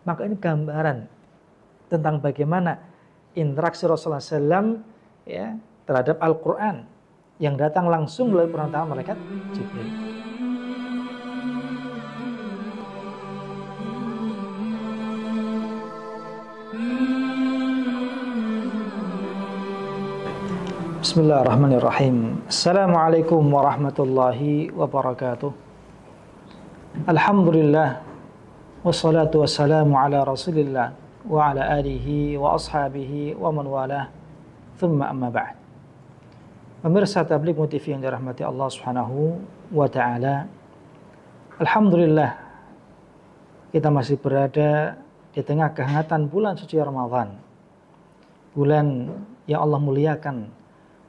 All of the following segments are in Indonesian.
Maka ini gambaran tentang bagaimana interaksi Rasulullah SAW ya, terhadap Al-Quran yang datang langsung melalui perantara malaikat Jibril. Bismillahirrahmanirrahim. Assalamualaikum warahmatullahi wabarakatuh. Alhamdulillah, wassalatu wassalamu ala rasulillah wa ala alihi wa ashabihi wa man walah, thumma amma ba'd. Pemirsa Tabligh TV yang dirahmati Allah Subhanahu wa taala, alhamdulillah kita masih berada di tengah kehangatan bulan suci Ramadan. Bulan yang Allah muliakan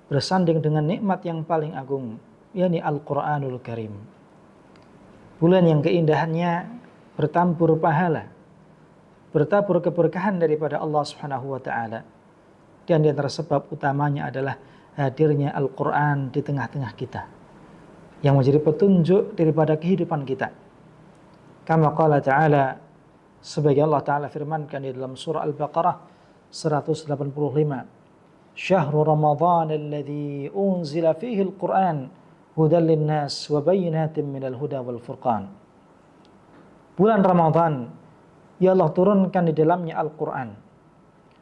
bersanding dengan nikmat yang paling agung, yakni Al-Qur'anul Karim. Bulan yang keindahannya bertampur pahala, bertabur keberkahan daripada Allah Subhanahu wa taala. Dan di antara sebab utamanya adalah hadirnya Al-Qur'an di tengah-tengah kita, yang menjadi petunjuk daripada kehidupan kita. Kama qala ta'ala, sebagai Allah taala firmankan di dalam surah Al-Baqarah 185, Syahrul Ramadan alladzi unzila fihi al-Qur'an hudan lin-nas wa bayyinatin minal huda wal furqan. Bulan Ramadan ya Allah turunkan di dalamnya Al-Qur'an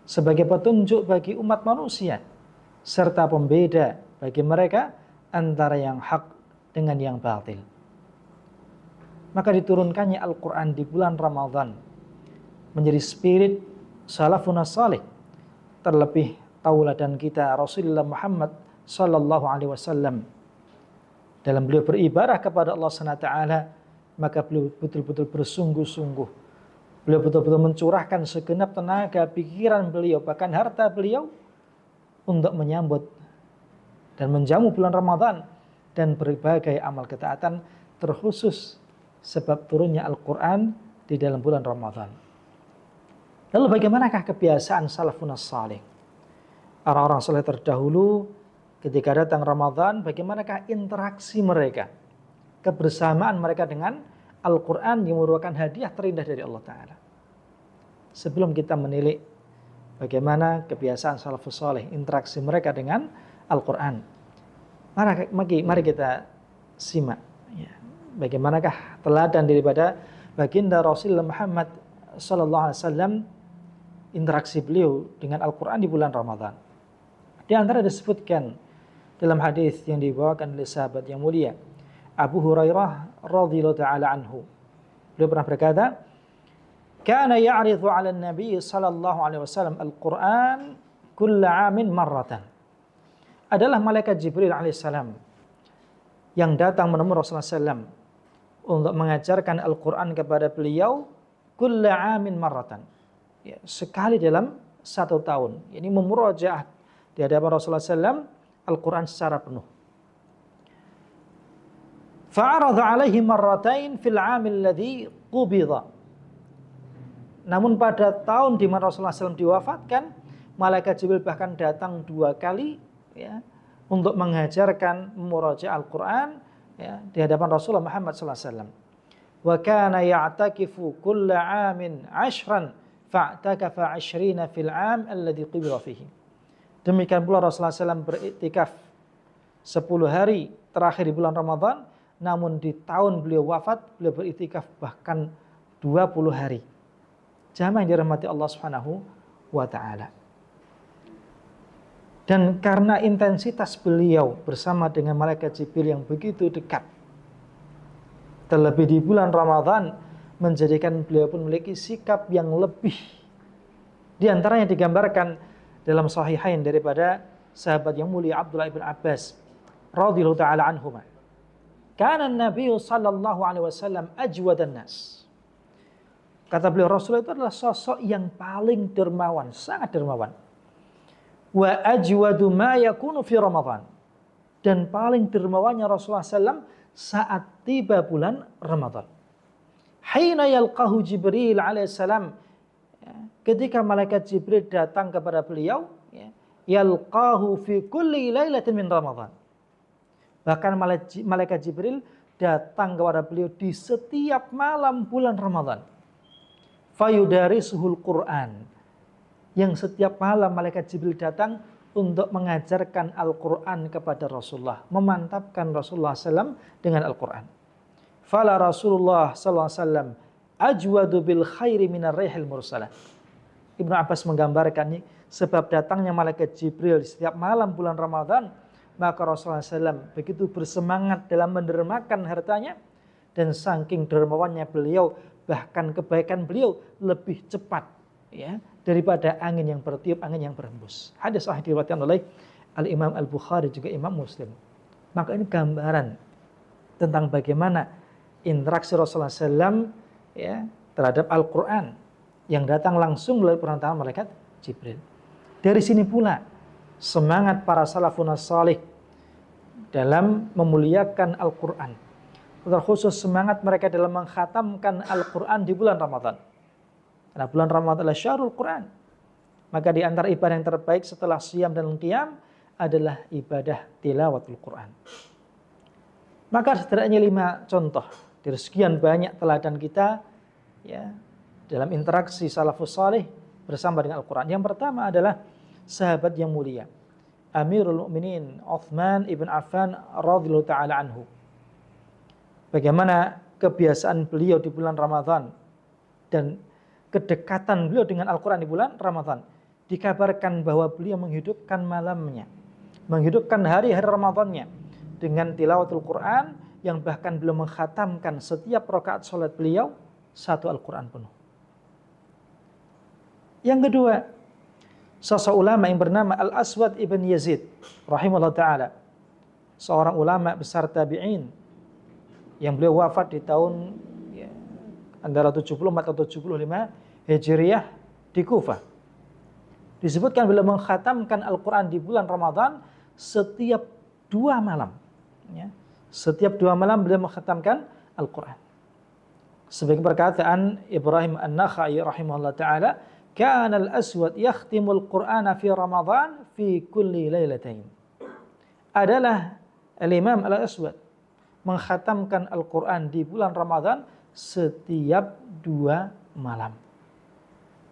sebagai petunjuk bagi umat manusia serta pembeda bagi mereka antara yang hak dengan yang batil. Maka diturunkannya Al-Qur'an di bulan Ramadan menjadi spirit salafun salih, terlebih tauladan kita Rasulullah Muhammad sallallahu alaihi wasallam. Dalam beliau beribadah kepada Allah SWT, maka beliau betul-betul bersungguh-sungguh. Beliau betul-betul mencurahkan segenap tenaga, pikiran beliau, bahkan harta beliau untuk menyambut dan menjamu bulan Ramadan dan berbagai amal ketaatan, terkhusus sebab turunnya Al-Quran di dalam bulan Ramadan. Lalu bagaimanakah kebiasaan salafun salih? Orang-orang saleh terdahulu ketika datang Ramadan, bagaimanakah interaksi mereka, kebersamaan mereka dengan Al-Quran yang merupakan hadiah terindah dari Allah Ta'ala. Sebelum kita menilik bagaimana kebiasaan salafus saleh, interaksi mereka dengan Al-Quran, mari kita simak ya, bagaimanakah teladan daripada baginda Rasulullah Muhammad sallallahu alaihi wasallam, interaksi beliau dengan Al-Quran di bulan Ramadan. Di antara disebutkan dalam hadis yang dibawakan oleh sahabat yang mulia Abu Hurairah radhiyallahu ta'ala anhu, beliau pernah berkata, kana ya'ridhu 'ala an-nabi sallallahu alaihi wasallam al-Qur'an kulla 'amin marratan. Adalah malaikat Jibril alaihissalam yang datang menemui Rasulullah SAW untuk mengajarkan Al-Quran kepada beliau kulla 'amin marratan, ya, sekali dalam 1 tahun. Ini memurajaah di hadapan Rasulullah SAW Al-Quran secara penuh. Fa'aradha alaihi marratain fil 'amil ladzi qubidha. Namun pada tahun di mana Rasulullah SAW diwafatkan, malaikat Jibril bahkan datang 2 kali ya, untuk mengajarkan memurajaah Al-Quran ya, di hadapan Rasulullah Muhammad SAW. Wa kana ya'takifu kulla 'amin 'ashran fa'takafa 'ashrina fil 'am alladzi qubidha fihi. Demikian pula Rasulullah SAW beriktikaf 10 hari terakhir di bulan Ramadan, namun di tahun beliau wafat, beliau beriktikaf bahkan 20 hari. Jamaah yang dirahmati Allah Subhanahu wa ta'ala. Dan karena intensitas beliau bersama dengan malaikat Jibril yang begitu dekat, terlebih di bulan Ramadan, menjadikan beliau pun memiliki sikap yang lebih. Di antaranya digambarkan dalam sahihain daripada sahabat yang mulia Abdullah ibn Abbas radhiyallahu ta'ala anhuma. Kana an-nabiy sallallahu alaihi wasallam ajwadan nas. Kata beliau, Rasulullah itu adalah sosok yang paling dermawan, sangat dermawan. Wa ajwadu ma yakunu fi Ramadan. Dan paling dermawannya Rasulullah SAW saat tiba bulan Ramadan. Hina yalqahu Jibril alaihissalam, ketika malaikat Jibril datang kepada beliau, yalqahu fi kulli lailatin min Ramadan. Bahkan malaikat Jibril datang kepada beliau di setiap malam bulan Ramadan. fayudarisuhul Qur'an, yang setiap malam malaikat Jibril datang untuk mengajarkan Al-Quran kepada Rasulullah, memantapkan Rasulullah SAW dengan Al-Quran. Fala Rasulullah SAW ajwadu bil khairi minar rihil mursalah. Ibnu Abbas menggambarkan ini, sebab datangnya malaikat Jibril di setiap malam bulan Ramadan, maka Rasulullah SAW begitu bersemangat dalam mendermakan hartanya, dan saking dermawannya beliau, bahkan kebaikan beliau lebih cepat ya daripada angin yang bertiup, angin yang berhembus. Hadis sahih diriwayatkan oleh Al-Imam Al-Bukhari juga Imam Muslim. Maka ini gambaran tentang bagaimana interaksi Rasulullah SAW ya terhadap Al-Quran yang datang langsung melalui perantara malaikat Jibril. Dari sini pula semangat para salafun salih dalam memuliakan Al-Quran, terkhusus semangat mereka dalam mengkhatamkan Al-Quran di bulan Ramadan. Karena bulan Ramadan adalah syahrul Quran. Maka di antara ibadah yang terbaik setelah siyam dan qiyam adalah ibadah tilawatul Quran. Maka setidaknya 5 contoh dari sekian banyak teladan kita ya dalam interaksi salafus salih bersama dengan Al-Quran. Yang pertama adalah sahabat yang mulia, Amirul Mukminin Utsman ibn Affan radhiyallahu taala anhu. Bagaimana kebiasaan beliau di bulan Ramadan dan kedekatan beliau dengan Al-Quran di bulan Ramadan. Dikabarkan bahwa beliau menghidupkan malamnya, menghidupkan hari-hari Ramadannya dengan tilawatul Quran, yang bahkan beliau mengkhatamkan setiap rakaat salat beliau 1 Al-Quran penuh. Yang kedua, sosok ulama yang bernama Al-Aswad ibn Yazid rahimahullah ta'ala, seorang ulama besar tabi'in yang beliau wafat di tahun antara 74 atau 75 Hijriyah di Kufah. Disebutkan beliau mengkhatamkan Al-Quran di bulan Ramadan setiap 2 malam ya. Setiap 2 malam beliau mengkhatamkan Al-Quran. Sebagai perkataan Ibrahim An-Nakhai rahimahullah ta'ala, kana al-aswad yakhtimul Qur'ana fi Ramadan fi kulli lailatain. Adalah Al-Imam Al-Aswad mengkhatamkan Al-Quran di bulan Ramadan setiap 2 malam.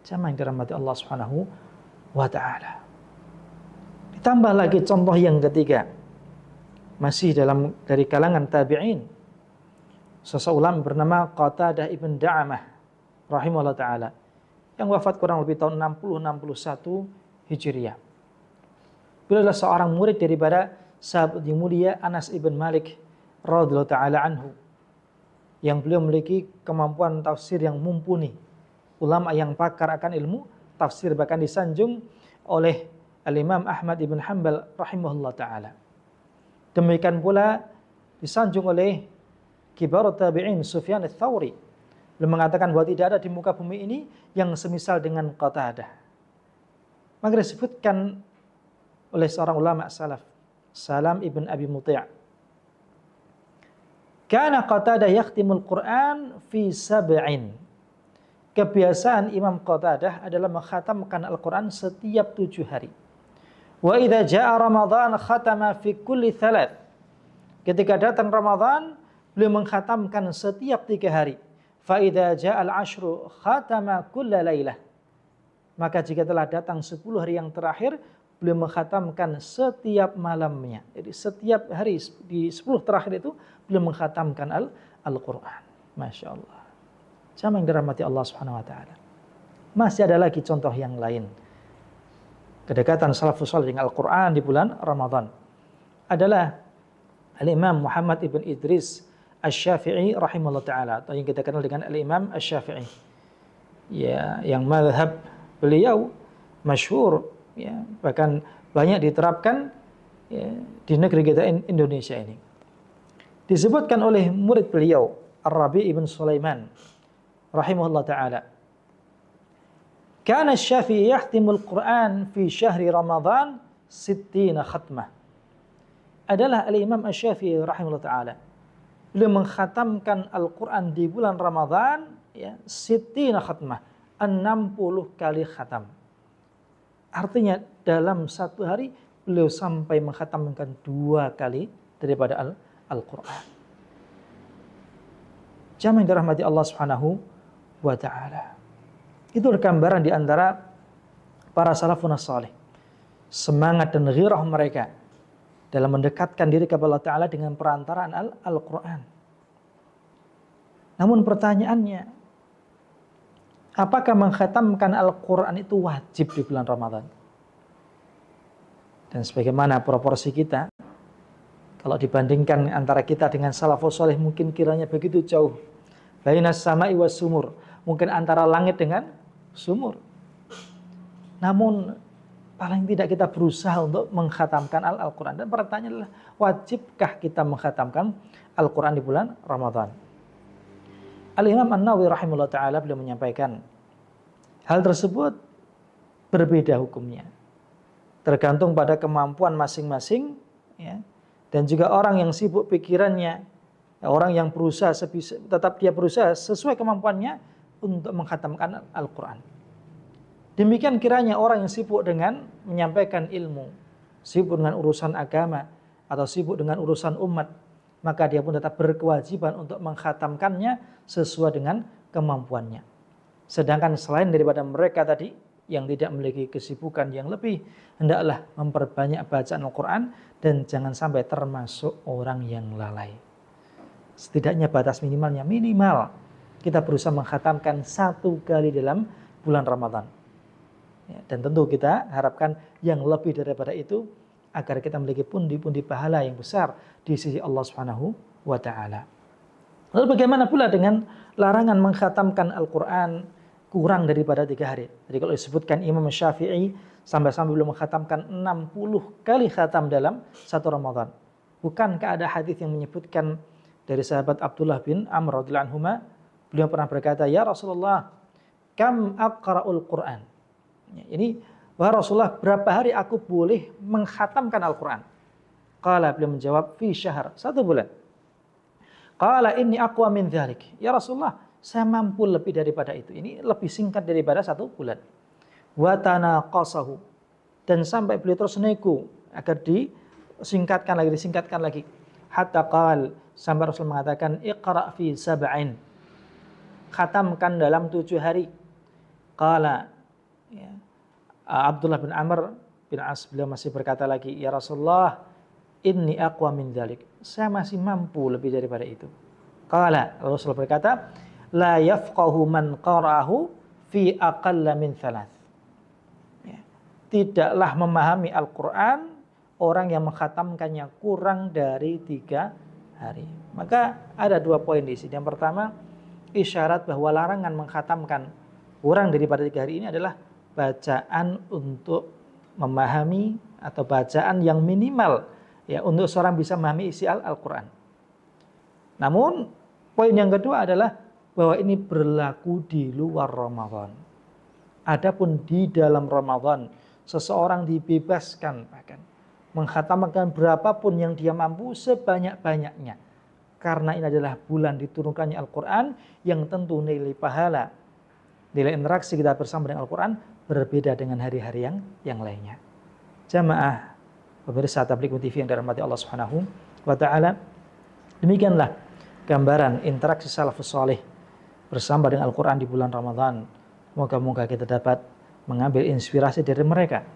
Jamaah yang dirahmati Allah Subhanahu wa ta'ala. Ditambah lagi contoh yang ketiga, masih dari kalangan tabi'in, sosok ulama bernama Qatadah ibn Da'amah rahimahullah ta'ala, yang wafat kurang lebih tahun 60-61 Hijriah. Beliau adalah seorang murid daripada sahabat yang mulia Anas ibn Malik radhiyallahu ta'ala anhu, yang beliau memiliki kemampuan tafsir yang mumpuni, ulama yang pakar akan ilmu tafsir, bahkan disanjung oleh Al-Imam Ahmad ibn Hanbal rahimahullah ta'ala. Demikian pula disanjung oleh kibar tabi'in Sufyan ats-Tsauri. Beliau mengatakan bahwa tidak ada di muka bumi ini yang semisal dengan Qatadah. Maka disebutkan oleh seorang ulama salaf, Salam ibn Abi Muti', kana Qatadah yakhtimul Qur'an fi sab'in. Kebiasaan Imam Qatadah adalah mengkhatamkan Al-Quran setiap 7 hari. Wa idza jaa Ramadan khatama fi kulli 3. Ketika datang Ramadan, beliau mengkhatamkan setiap 3 hari. Fa idza jaa al-ashru khatama kulla lailah. Maka jika telah datang 10 hari yang terakhir, beliau mengkhatamkan setiap malamnya. Jadi setiap hari di 10 terakhir itu beliau mengkhatamkan Al-Quran. Masya Allah. Jamaah yang dirahmati Allah Subhanahu wa ta'ala. Masih ada lagi contoh yang lain. Kedekatan salafus salih dengan Al-Quran di bulan Ramadan adalah Al-Imam Muhammad ibn Idris Asy-Syafi'i rahimahullah ta'ala, atau yang kita kenal dengan Al-Imam Asy-Syafi'i ya, yang mazhab beliau masyhur ya, bahkan banyak diterapkan ya, di negeri kita Indonesia ini. Disebutkan oleh murid beliau Ar-Rabi' ibn Sulaiman rahimahullah ta'ala, kana Asy-Syafi'i yahtimul Qur'an fi syahri Ramadan 60 khatmah. Adalah Al-Imam Asy-Syafi'i rahimahullah ta'ala, beliau mengkhatamkan Al-Quran di bulan Ramadan ya, 60 khatmah, 60 kali khatam. Artinya dalam 1 hari beliau sampai mengkhatamkan 2 kali daripada Al-Quran. Jamaah yang dirahmati Allah Subhanahu wa ta'ala. Itu gambaran di antara para salafun salih. Semangat dan ghirah mereka dalam mendekatkan diri kepada Allah Ta'ala dengan perantaraan Al-Quran. Namun pertanyaannya, apakah mengkhatamkan Al-Quran itu wajib di bulan Ramadan? Dan sebagaimana proporsi kita, kalau dibandingkan antara kita dengan salafus salih mungkin kiranya begitu jauh. Bainas sama'i was sumur, mungkin antara langit dengan sumur. Namun paling tidak kita berusaha untuk mengkhatamkan Al-Quran. Dan pertanyaannya adalah, wajibkah kita mengkhatamkan Al-Quran di bulan Ramadan? Al-Imam An-Nawawi rahimahullah ta'ala beliau menyampaikan, hal tersebut berbeda hukumnya, tergantung pada kemampuan masing-masing, ya, dan juga orang yang sibuk pikirannya, orang yang berusaha tetap dia berusaha sesuai kemampuannya untuk mengkhatamkan Al-Quran. Demikian kiranya orang yang sibuk dengan menyampaikan ilmu, sibuk dengan urusan agama, atau sibuk dengan urusan umat, maka dia pun tetap berkewajiban untuk mengkhatamkannya sesuai dengan kemampuannya. Sedangkan selain daripada mereka tadi yang tidak memiliki kesibukan yang lebih, hendaklah memperbanyak bacaan Al-Quran dan jangan sampai termasuk orang yang lalai. Setidaknya batas minimalnya, minimal kita berusaha mengkhatamkan 1 kali dalam bulan Ramadan. Ya, dan tentu kita harapkan yang lebih daripada itu agar kita memiliki pundi-pundi pahala yang besar di sisi Allah Subhanahu wa taala. Lalu bagaimana pula dengan larangan mengkhatamkan Al-Qur'an kurang daripada 3 hari? Jadi kalau disebutkan Imam Syafi'i sampai-sampai belum mengkhatamkan 60 kali khatam dalam 1 Ramadan. Bukankah ada hadis yang menyebutkan dari sahabat Abdullah bin Amr radhiyallahu anhuma, beliau pernah berkata, "Ya Rasulullah, kam aqra'ul Qur'an?" Ya, ini, wahai Rasulullah, berapa hari aku boleh mengkhatamkan Al-Quran? Qala, beliau menjawab, fi syahr, 1 bulan. Qala inni aqwa min dzalik. Ya Rasulullah, saya mampu lebih daripada itu. Ini lebih singkat daripada 1 bulan. Wa tanaqasahu, dan sampai beliau terus nego agar disingkatkan lagi. Hatta qal, sampai Rasul mengatakan, iqra' fi sab'in, khatamkan dalam 7 hari. Qala, ya, Abdullah bin Amr bin As, beliau masih berkata lagi, ya Rasulullah, inni aqwa min dzalik, saya masih mampu lebih daripada itu. Qala, Rasulullah berkata, la yafqahu man qara'ahu fi aqalla min 3. Ya, tidaklah memahami Al-Quran orang yang mengkhatamkannya kurang dari 3 hari. Maka ada 2 poin di sini. Yang pertama, isyarat bahwa larangan mengkhatamkan kurang daripada 3 hari ini adalah bacaan untuk memahami atau bacaan yang minimal, ya, untuk seorang bisa memahami isi Al-Quran. Namun poin yang kedua adalah bahwa ini berlaku di luar Ramadan. Adapun di dalam Ramadan, seseorang dibebaskan bahkan mengkhatamkan berapapun yang dia mampu sebanyak-banyaknya, karena ini adalah bulan diturunkannya Al-Quran yang tentu nilai pahala, nilai interaksi kita bersama dengan Al-Quran berbeda dengan hari-hari yang lainnya. Jamaah pemirsa Tabligh TV yang dirahmati Allah Subhanahu wa taala, demikianlah gambaran interaksi salafus salih bersama dengan Al-Quran di bulan Ramadan. Moga-moga kita dapat mengambil inspirasi dari mereka,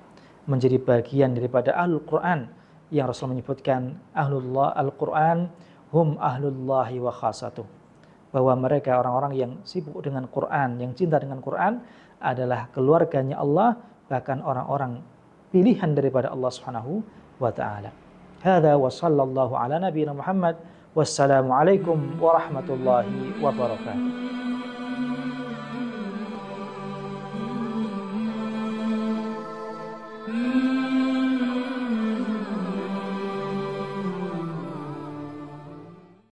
menjadi bagian daripada Al-Quran yang Rasul menyebutkan ahlullah Al-Quran hum ahlullahi wa khasatuh, bahwa mereka orang-orang yang sibuk dengan Quran, yang cinta dengan Quran adalah keluarganya Allah, bahkan orang-orang pilihan daripada Allah Subhanahu wa taala. Hadza wa sallallahu ala nabiyina Muhammad. Wassalamu alaikum warahmatullahi wabarakatuh.